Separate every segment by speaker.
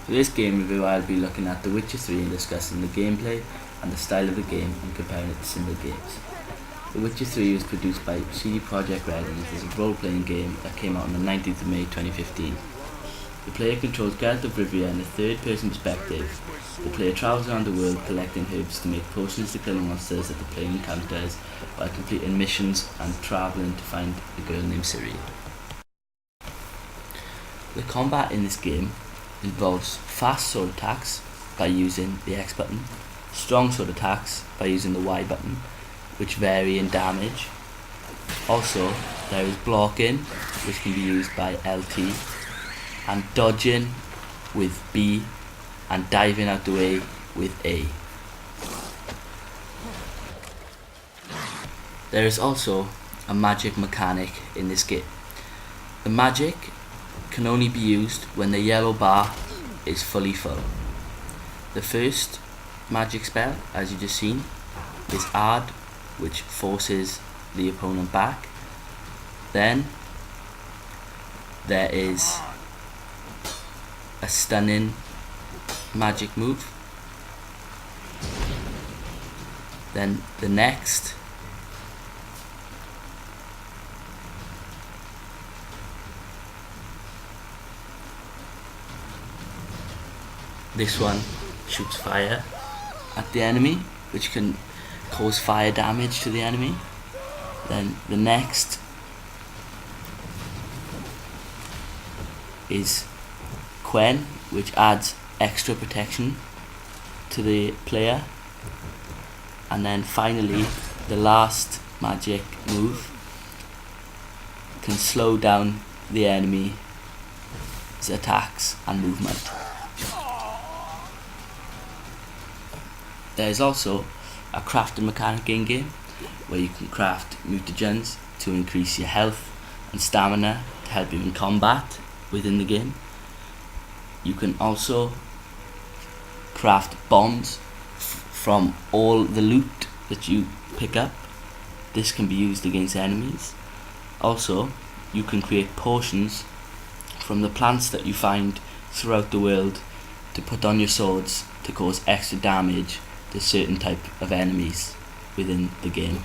Speaker 1: For this game review, I'll be looking at The Witcher 3 and discussing the gameplay and the style of the game and comparing it to similar games. The Witcher 3 was produced by CD Projekt Red and is a role-playing game that came out on the 19th of May 2015. The player controls Geralt of Rivia in a third-person perspective. The player travels around the world collecting herbs to make potions to kill monsters that the player encounters while completing missions and travelling to find a girl named Ciri. The combat in this game involves fast sword attacks by using the X button, strong sword attacks by using the Y button, which vary in damage. Also, there is blocking, which can be used by LT, and dodging with B, and diving out the way with A. There is also a magic mechanic in this game. The magic can only be used when the yellow bar is fully full. The first magic spell, as you just seen, is Add, which forces the opponent back. Then there is a stunning magic move. Then the next this one shoots fire at the enemy, which can cause fire damage to the enemy. Then the next is Quen, which adds extra protection to the player. And then finally, the last magic move can slow down the enemy's attacks and movement. There is also a crafting mechanic in game where you can craft mutagens to increase your health and stamina to help you in combat within the game. You can also craft bombs from all the loot that you pick up. This can be used against enemies. Also, you can create potions from the plants that you find throughout the world to put on your swords to cause extra damage to certain type of enemies within the game.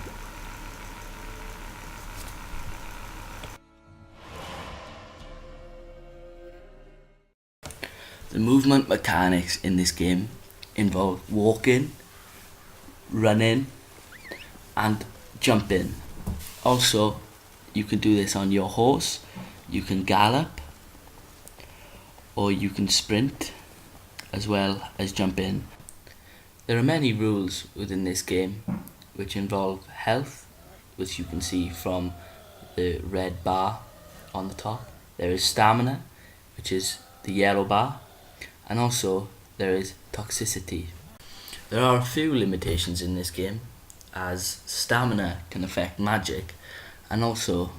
Speaker 1: The movement mechanics in this game involve walking, running, and jumping. Also, you can do this on your horse, you can gallop, or you can sprint, as well as jump in. There are many rules within this game which involve health, which you can see from the red bar on the top. There is stamina, which is the yellow bar, and also there is toxicity. There are a few limitations in this game, as stamina can affect magic, and also,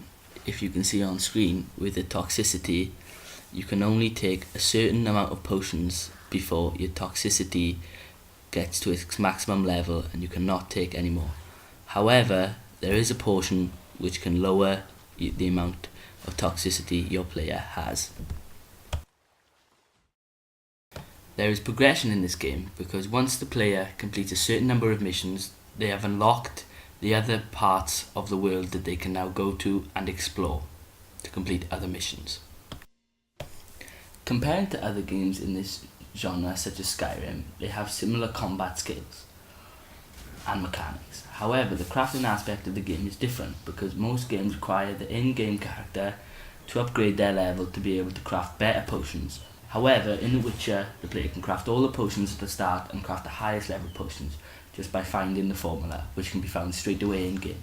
Speaker 1: if you can see on screen with the toxicity, you can only take a certain amount of potions before your toxicity gets to its maximum level and you cannot take any more. However, there is a potion which can lower the amount of toxicity your player has. There is progression in this game because once the player completes a certain number of missions, they have unlocked the other parts of the world that they can now go to and explore to complete other missions. Compared to other games in this genre such as Skyrim, they have similar combat skills and mechanics. However, the crafting aspect of the game is different because most games require the in-game character to upgrade their level to be able to craft better potions. However, in The Witcher, the player can craft all the potions at the start and craft the highest level potions just by finding the formula, which can be found straight away in-game.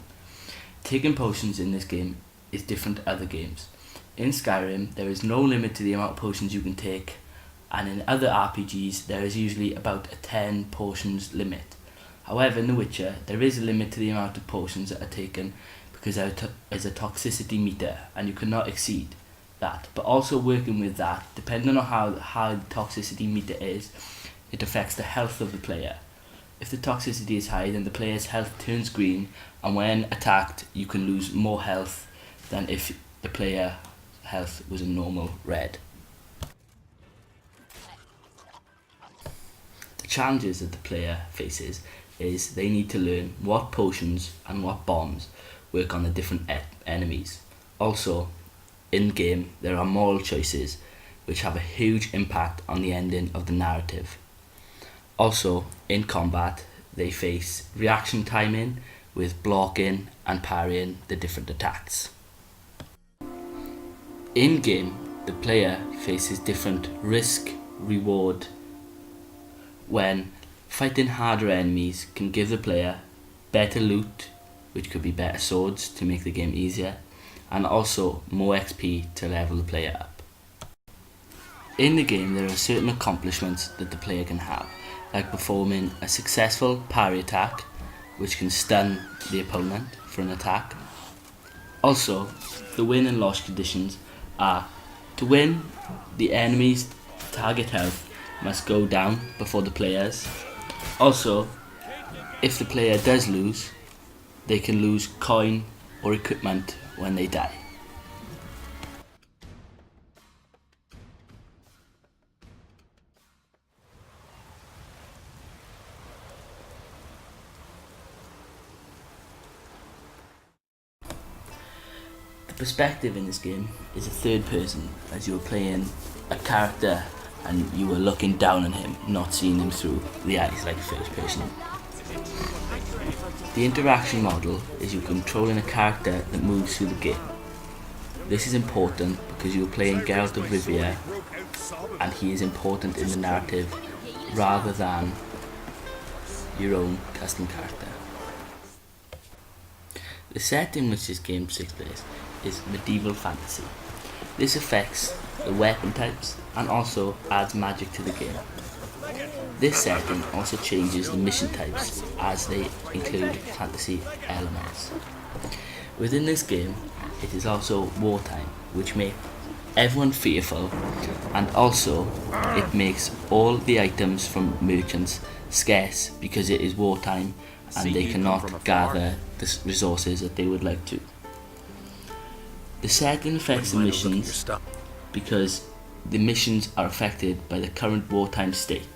Speaker 1: Taking potions in this game is different to other games. In Skyrim, there is no limit to the amount of potions you can take, and in other RPGs, there is usually about a 10 potions limit. However, in The Witcher, there is a limit to the amount of potions that are taken because there is a toxicity meter and you cannot exceed that. But also working with that, depending on how high the toxicity meter is, it affects the health of the player. If the toxicity is high, then the player's health turns green, and when attacked, you can lose more health than if the player health was a normal red. challenges that the player faces is they need to learn what potions and what bombs work on the different enemies. Also, in game there are moral choices which have a huge impact on the ending of the narrative. Also, in combat they face reaction timing with blocking and parrying the different attacks. In game, the player faces different risk, reward, when fighting harder enemies can give the player better loot, which could be better swords to make the game easier, and also more XP to level the player up. In the game there are certain accomplishments that the player can have, like performing a successful parry attack, which can stun the opponent for an attack. Also, the win and loss conditions are: to win, the enemy's target health must go down before the player's. Also, if the player does lose, they can lose coin or equipment when they die. The perspective in this game is a third person, as you are playing a character and you are looking down on him, not seeing him through the eyes like a first person. The interaction model is you're controlling a character that moves through the game. This is important because you're playing Geralt of Rivia and he is important in the narrative rather than your own custom character. The setting in which this game takes place is medieval fantasy. This affects the weapon types and also adds magic to the game. This setting also changes the mission types as they include fantasy elements. Within this game, it is also wartime, which makes everyone fearful, and also it makes all the items from merchants scarce because it is wartime and they cannot gather the resources that they would like to. The setting affects the missions because the missions are affected by the current wartime state,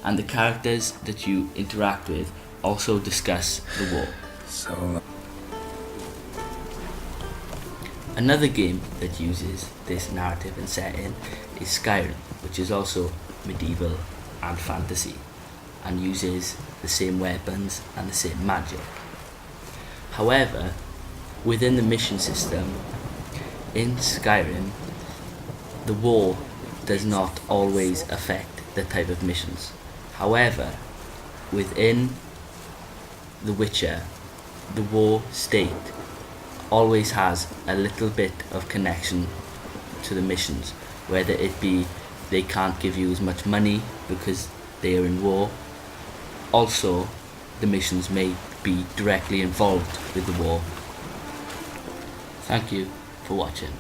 Speaker 1: and the characters that you interact with also discuss the war. Another game that uses this narrative and setting is Skyrim, which is also medieval and fantasy and uses the same weapons and the same magic. However, within the mission system in Skyrim, the war does not always affect the type of missions. However, within The Witcher, the war state always has a little bit of connection to the missions, whether it be they can't give you as much money because they are in war. Also, the missions may be directly involved with the war. Thank you for watching.